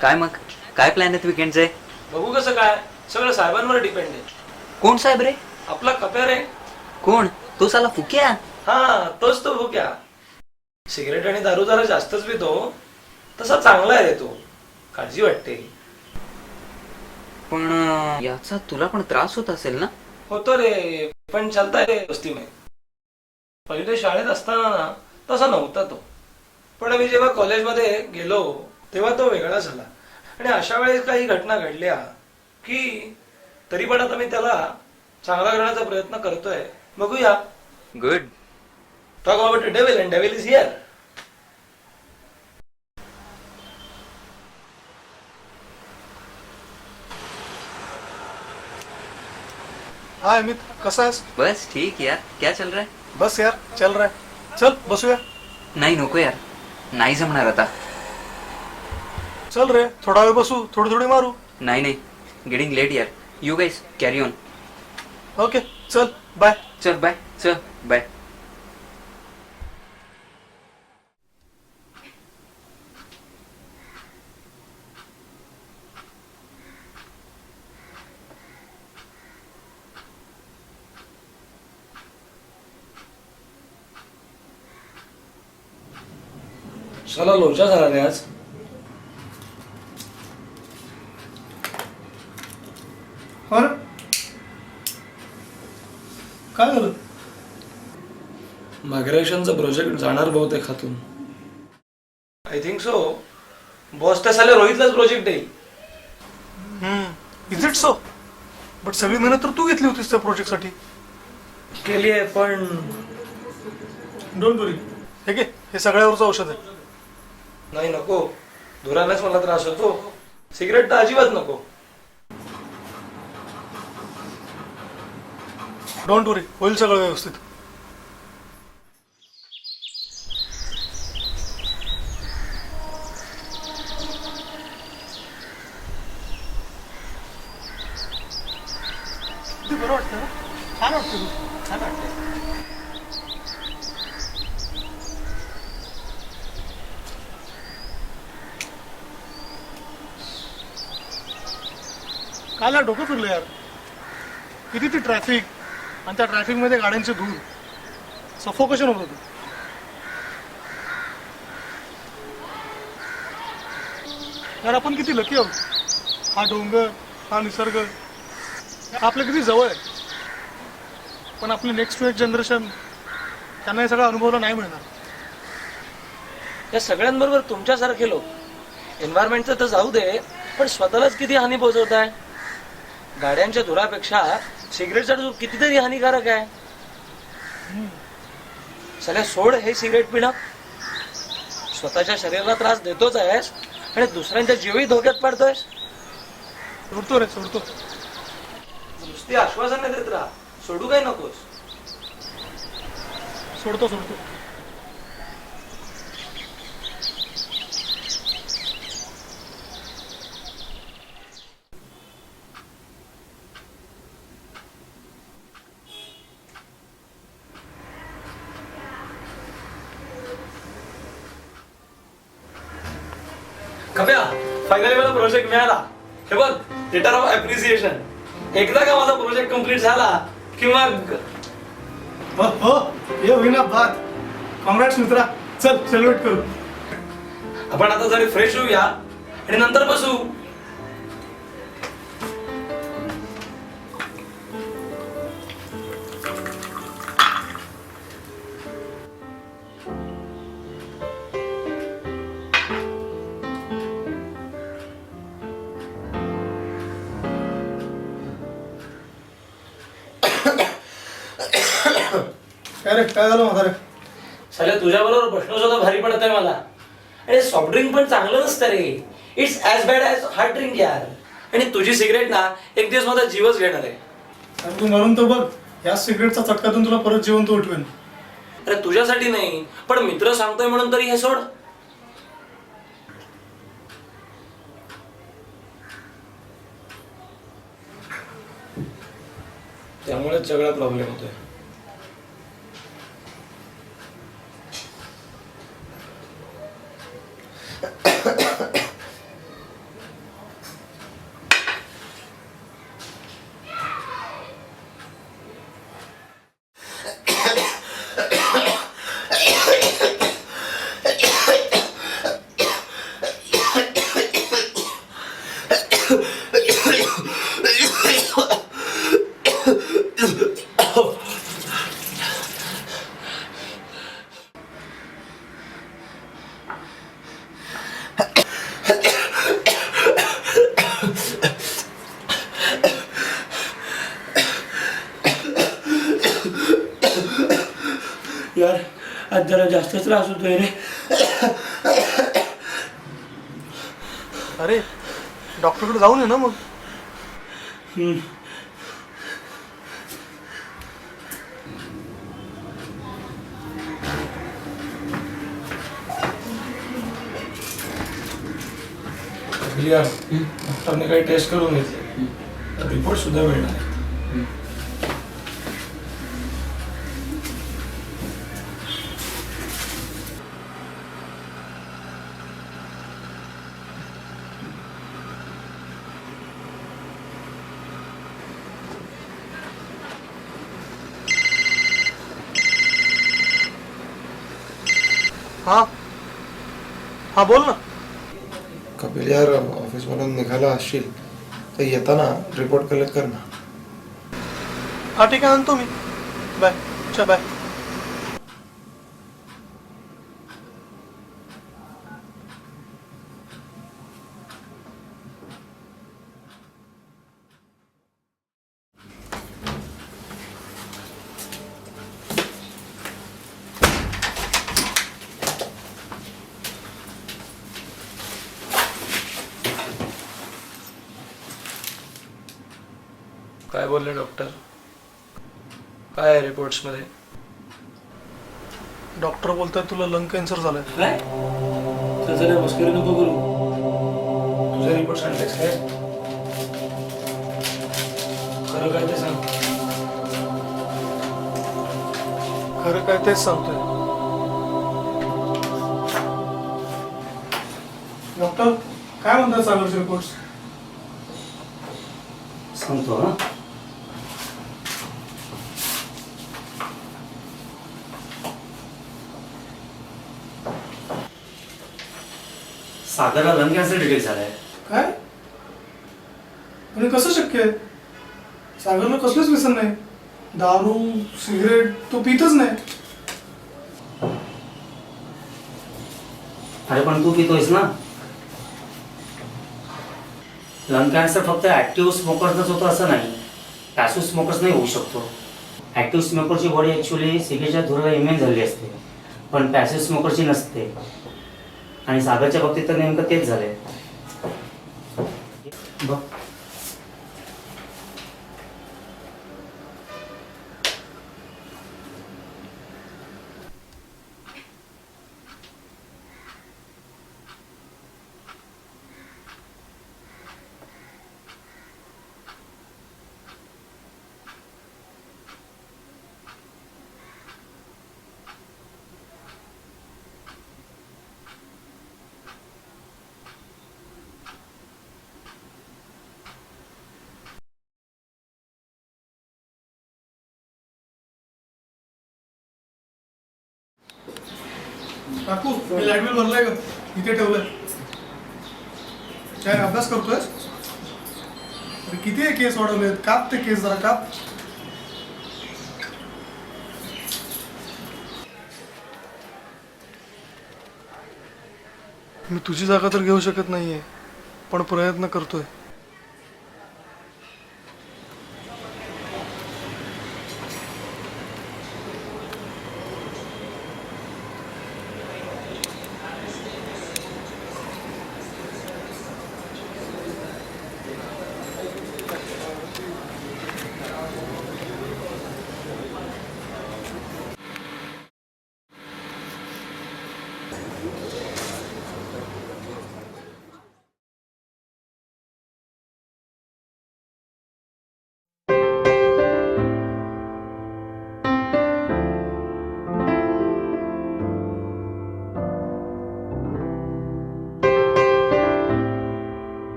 काय मग काय प्लॅन आहेत विकेंडचे? बघू कसं काय, सगळं साहेबांवर डिपेंड आहे. कोण साहेब रे? आपला कप्या रे. कोण तो? साला फुक्या? हा तोच तो भुक्या. सिगरेट आणि दारू जरा जास्तच पितो, तसा चांगला आहे रे तो, काळजी वाटते. पण याचा तुला पण त्रास होत असेल ना? होतो रे, पण चालता रे वस्ती में. पहिले शाळेत असताना ना तसा नव्हता तो, पण मी जेव्हा कॉलेजमध्ये गेलो तेव्हा तो वेगळा झाला. आणि अशा वेळेस काही घटना घडल्या की तरी पण आता मी त्याला चांगला करण्याचा प्रयत्न करतोय. बघूया. Good. Talk about the devil and devil is here. Hi Amit, कसा आहेस? बस ठीक यार. क्या चल रहा है? बस यार चल रहा है. चल बसूया. नाही नको यार, नाही जमणार आता. चल रे, थोडा वेळ बसू, थोडी थोडी मारू. नाही नाही, गेटिंग लेट यार. You guys carry on. Okay चल बाय. चल बाय. चल बाय. चला लोचा झाला रे आज. अरे काय झालं? मायग्रेशनचा प्रोजेक्ट जाणार बहुतेक हातून. I think so. बॉस त्या साले रोहितलाच प्रोजेक्ट देईल. Is it so? बट सगळी मेहनत तर तू घेतली होतीस त्या प्रोजेक्ट साठी. केली आहे पण डोंट वरी. हे घे, हे सगळ्यावरचं औषध आहे. नाही नको, धुरानेच मला त्रास होतो. सिगरेट तर अजिबात नको. डोंट वरी, होईल सगळं व्यवस्थित. बरं वाटतं ना? छान वाटतं. छान वाटतंय. काल यार डोकं फिरलं यार. किती ती ट्रॅफिक आणि त्या ट्रॅफिक मध्ये गाड्यांची धूळ, सफोकेशन होत होतं. यार आपण किती लकी आहोत. हा डोंगर, हा निसर्ग आपल्या किती जवळ आहे. पण आपली नेक्स्ट जनरेशन त्यांना हे सगळं अनुभवलं नाही मिळणार. या सगळ्यांबरोबर तुमच्यासारखे लोक एन्व्हायरमेंटचं तर जाऊ दे, पण स्वतःलाच किती हानी पोहोचवत आहे. गाड्यांच्या धुरापेक्षा सिगरेटचा धूर कितीतरी हानिकारक आहे. सगळ्या सोड हे सिगरेट पिणं. स्वतःच्या शरीराला त्रास देतोच आहेस आणि दुसऱ्यांच्या जीवही धोक्यात पडतोयस. सोडतो रे, सोडतो. नुसती आश्वासन देत राहा, सोडू काय नकोस. सोडतो सोडतो. खप्या, फायनली मला प्रोजेक्ट मिळाला. हे बघ, लेटर ऑफ अप्रिसिएशन. एकदा का माझा प्रोजेक्ट कम्प्लीट झाला की मग हो, ये होईना बात. कॉंग्रॅट्स मित्रा. चल सेलिब्रेट करू. आपण आता जरी फ्रेश होऊया आणि नंतर बसू. काय रे, काय झालं म्हातारे? साल्या तुझ्याबरोबर बसणं सुद्धा भारी पडत आहे मला. आणि सॉफ्ट ड्रिंक पण चांगलं नसतं रे. It's as bad as hard drink यार. आणि तुझी सिगरेट ना एक दिवस माझा जीवच घेणार आहे. अरे तू मरून तर बघ, या सिगरेटचा चटकातून तुला परत जिवंत उठवेन. अरे तुझ्यासाठी नाही, पण मित्र सांगतोय म्हणून तरी हे सोड. त्यामुळेच सगळा प्रॉब्लेम होतोय. यार आज जरा जास्त त्रास होतोय रे. अरे डॉक्टरकडे जाऊन ये ना मग. डॉक्टरने काही टेस्ट करून घेतले, रिपोर्ट सुद्धा मिळणार. हा हा बोल ना. कपिल यार ऑफिसमधून निघाला असशील तर येताना रिपोर्ट कलेक्ट कर ना. हा ठीक आहे, आणतो मी. बाय. अच्छा बाय. काय बोलले डॉक्टर? काय आहे रिपोर्ट्स मध्ये? डॉक्टर बोलताय तुला लंग कॅन्सर झालाय. काय त्याचं काय मस्करी नको करू. तुझे रिपोर्ट सांगतेस काय? खरं काय ते सांग. खरं काय तेच सांगतोय. डॉक्टर काय म्हणतात सागरचे रिपोर्ट्स? सांगतो हा. सागरला लंग कॅन्सर डिटेक्ट झालाय. काय? म्हणजे कसं शक्य आहे? सागरला कसलंच व्यसन नाही. दारू सिगरेट तो पितच नाही. अरे पण तू पितोयस ना. लंग कॅन्सर फक्त ऍक्टिव्ह स्मोकर्सच होतं असं नाही, पॅसिव्ह स्मोकर्स नाही होऊ शकतो. ऍक्टिव्ह स्मोकरची बॉडी ॲक्च्युली सिगरेटच्या धुराला इम्युन झालेली असते, पण पॅसिव्ह स्मोकरची नसते. आणि सागरच्या बाबतीत तर नेमकं तेच झालंय बघ. काकू मी लाईट बिल भरलाय का? इथे ठेवलंय. काय अभ्यास करतोय? अरे किती आहे केस वाढवले? काप ते केस जरा काप. मी तुझी जागा तर घेऊ शकत नाहीये, पण प्रयत्न करतोय.